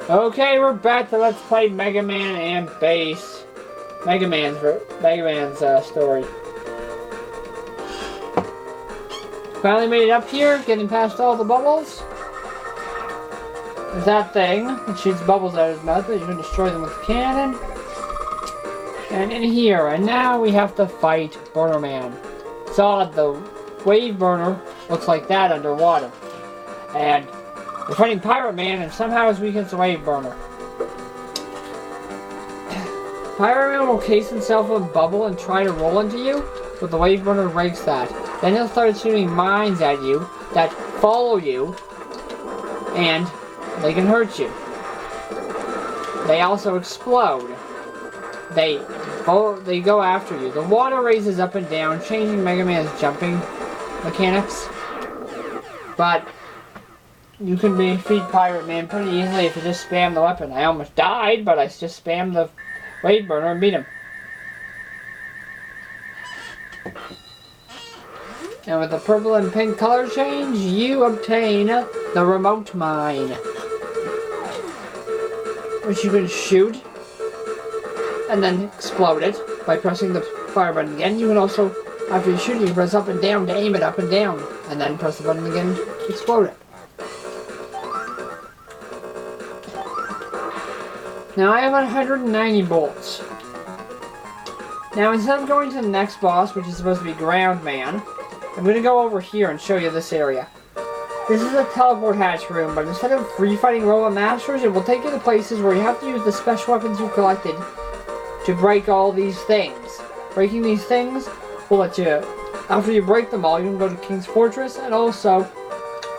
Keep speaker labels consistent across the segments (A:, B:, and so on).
A: Okay, we're back to Let's Play Mega Man and Bass. Mega Man's story. Finally made it up here, getting past all the bubbles. There's that thing that shoots bubbles out of his mouth, but you can destroy them with the cannon. And in here, and now we have to fight Burner Man. It's odd, the wave burner looks like that underwater. And we're fighting Pirate Man, and somehow it's weak against the wave burner. Pirate Man will case himself in a bubble and try to roll into you, but the wave burner breaks that. Then he'll start shooting mines at you that follow you, and they can hurt you. They also explode. They go after you. The water raises up and down, changing Mega Man's jumping mechanics. But you can defeat Pirate Man pretty easily if you just spam the weapon. I almost died, but I just spammed the wave burner and beat him. And with the purple and pink color change, you obtain the remote mine, which you can shoot and then explode it by pressing the fire button again. You can also, after you shoot, you can press up and down to aim it up and down, and then press the button again to explode it. Now I have 190 bolts. Now instead of going to the next boss, which is supposed to be Ground Man, I'm going to go over here and show you this area. This is a teleport hatch room, but instead of free fighting Robot Masters, it will take you to places where you have to use the special weapons you've collected to break all these things. Breaking these things will let you, after you break them all, you can go to King's Fortress, and also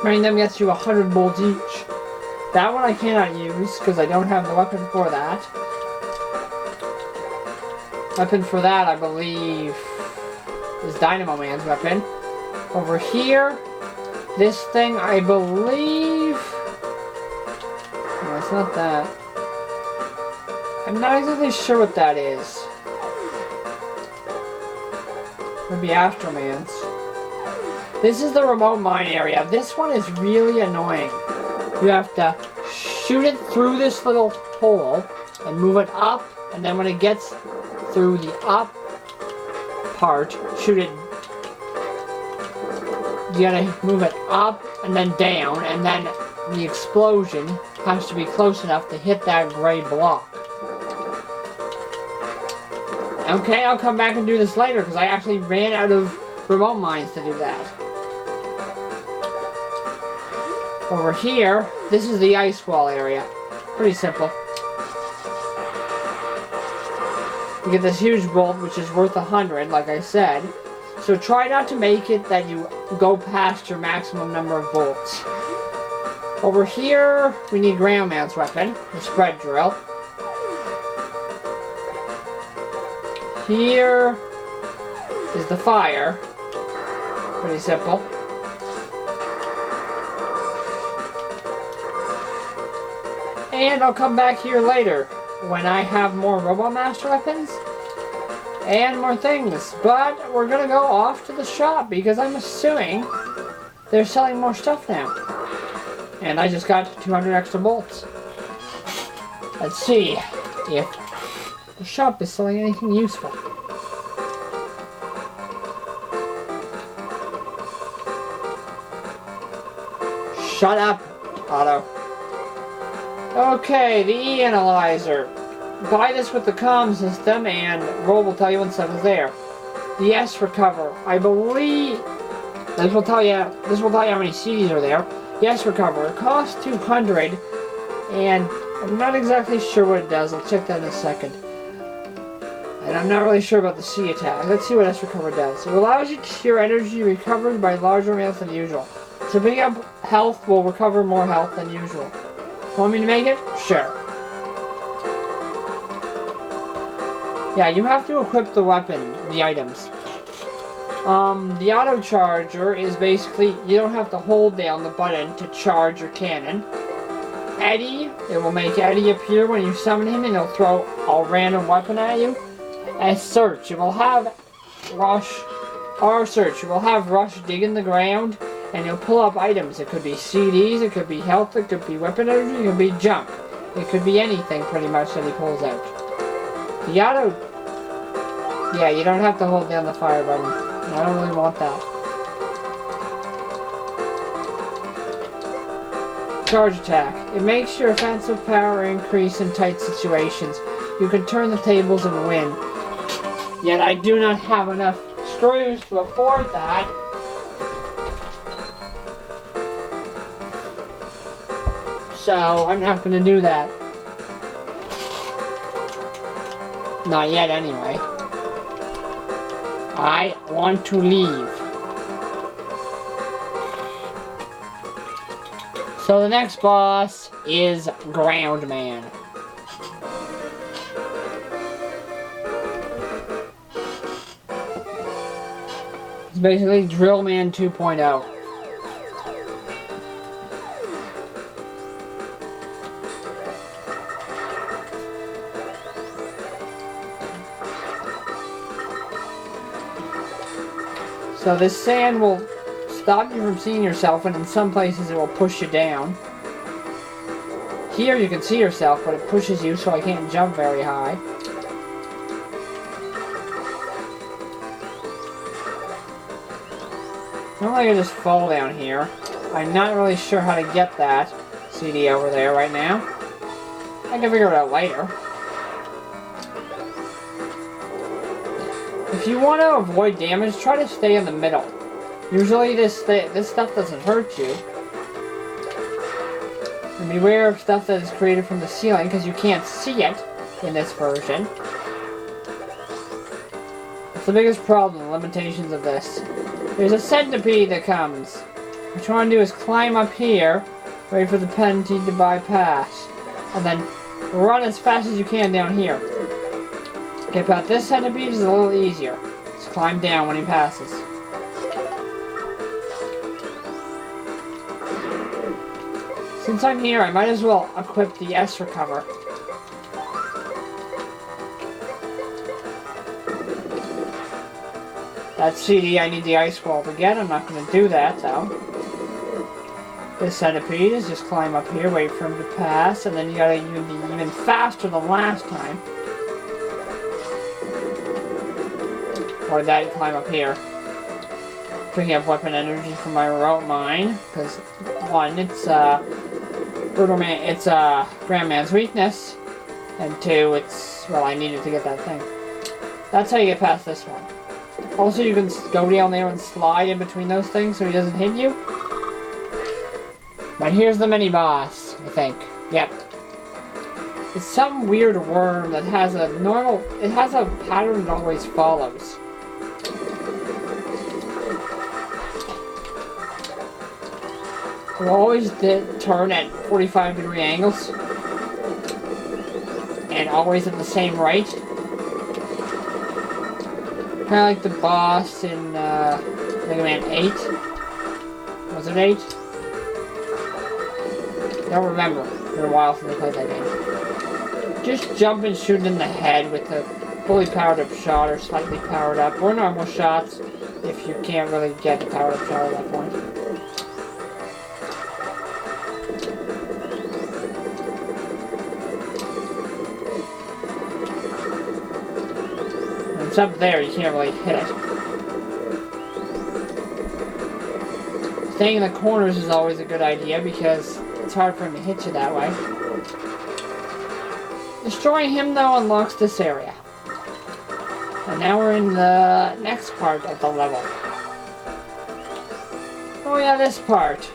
A: breaking them gets you 100 bolts each. That one I cannot use because I don't have the weapon for that. Weapon for that, I believe, is Dynamo Man's weapon. Over here, this thing, I believe... No, it's not that. I'm not exactly sure what that is. Maybe Astroman's. This is the remote mine area. This one is really annoying. You have to shoot it through this little hole and move it up, and then when it gets through the up part, shoot it. You gotta move it up and then down, and then the explosion has to be close enough to hit that gray block. Okay, I'll come back and do this later because I actually ran out of remote mines to do that. Over here, this is the ice wall area. Pretty simple. You get this huge bolt, which is worth 100, like I said. So try not to make it that you go past your maximum number of bolts. Over here, we need Ground Man's weapon, the spread drill. Here is the fire. Pretty simple. And I'll come back here later when I have more Robot Master weapons and more things. But we're gonna go off to the shop because I'm assuming they're selling more stuff now. And I just got 200 extra bolts. Let's see if the shop is selling anything useful. Shut up, Otto. Okay, the E-Analyzer. Buy this with the comm system and Roll will tell you when stuff is there. The S-Recover. I believe this will tell you how many CDs are there. The S-Recover. It costs 200 and I'm not exactly sure what it does. I'll check that in a second. And I'm not really sure about the C attack. Let's see what S-Recover does. It allows your energy recovered by larger amounts than usual. So picking up health will recover more health than usual. Want me to make it? Sure. Yeah, you have to equip the weapon, the items. The auto charger is basically, you don't have to hold down the button to charge your cannon. Eddie, it will make Eddie appear when you summon him and he'll throw a random weapon at you. As Search, it will have Rush, it will have Rush dig in the ground and you'll pull up items. It could be CDs, it could be health, it could be weapon energy, it could be junk. It could be anything, pretty much, that he pulls out. The auto... Yeah, you don't have to hold down the fire button. I don't really want that. Charge attack. It makes your offensive power increase in tight situations. You can turn the tables and win. Yet I do not have enough screws to afford that. So I'm not going to do that. Not yet, anyway. I want to leave. So the next boss is Ground Man. It's basically Drill Man 2.0. So this sand will stop you from seeing yourself, and in some places it will push you down. Here you can see yourself, but it pushes you, so I can't jump very high. Normally I can just fall down here. I'm not really sure how to get that CD over there right now. I can figure it out later. If you want to avoid damage, try to stay in the middle. Usually this stuff doesn't hurt you. And beware of stuff that is created from the ceiling, because you can't see it in this version. That's the biggest problem, the limitations of this. There's a centipede that comes. What you want to do is climb up here, wait for the penalty to bypass, and then run as fast as you can down here. Okay, but this centipede is a little easier. Just climb down when he passes. Since I'm here, I might as well equip the S recover. That CD I need the ice wall to get. I'm not going to do that, though. This centipede is just climb up here, wait for him to pass, and then you gotta be even faster than last time. Or that you climb up here. Picking up weapon energy from my remote mine, because one, it's Ground Man's weakness, and two, it's, well, I needed to get that thing. That's how you get past this one. Also, you can go down there and slide in between those things so he doesn't hit you. But here's the mini boss, I think. Yep. It's some weird worm that has a it has a pattern that always follows. It will always turn at 45-degree angles. And always at the same rate. Kind of like the boss in Mega Man 8. Was it 8? I don't remember. It's been a while since I played that game. Just jump and shoot in the head with a fully powered up shot or slightly powered up, or normal shots if you can't really get the powered up shot at that point. When it's up there, you can't really hit it. Staying in the corners is always a good idea because it's hard for him to hit you that way. Destroying him, though, unlocks this area. And now we're in the next part of the level. Oh yeah, this part.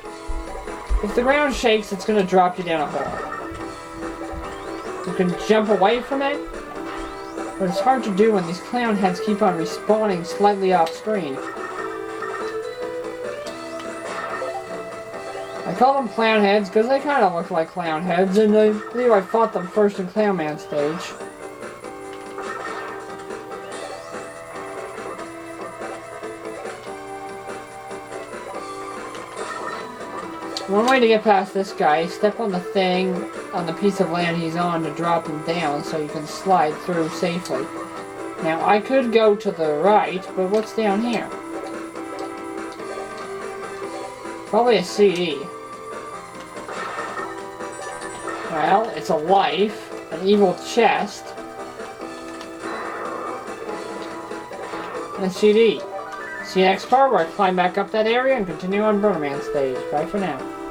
A: If the ground shakes, it's going to drop you down a hole. You can jump away from it, but it's hard to do when these clown heads keep on respawning slightly off screen. I call them clown heads because they kind of look like clown heads, and I believe I fought them first in Clown Man stage. One way to get past this guy is step on the thing on the piece of land he's on to drop him down so you can slide through safely. Now I could go to the right, but what's down here? Probably a CD. Well, it's a life, an evil chest, and a CD. See you next part where I climb back up that area and continue on Burner Man stage. Bye for now.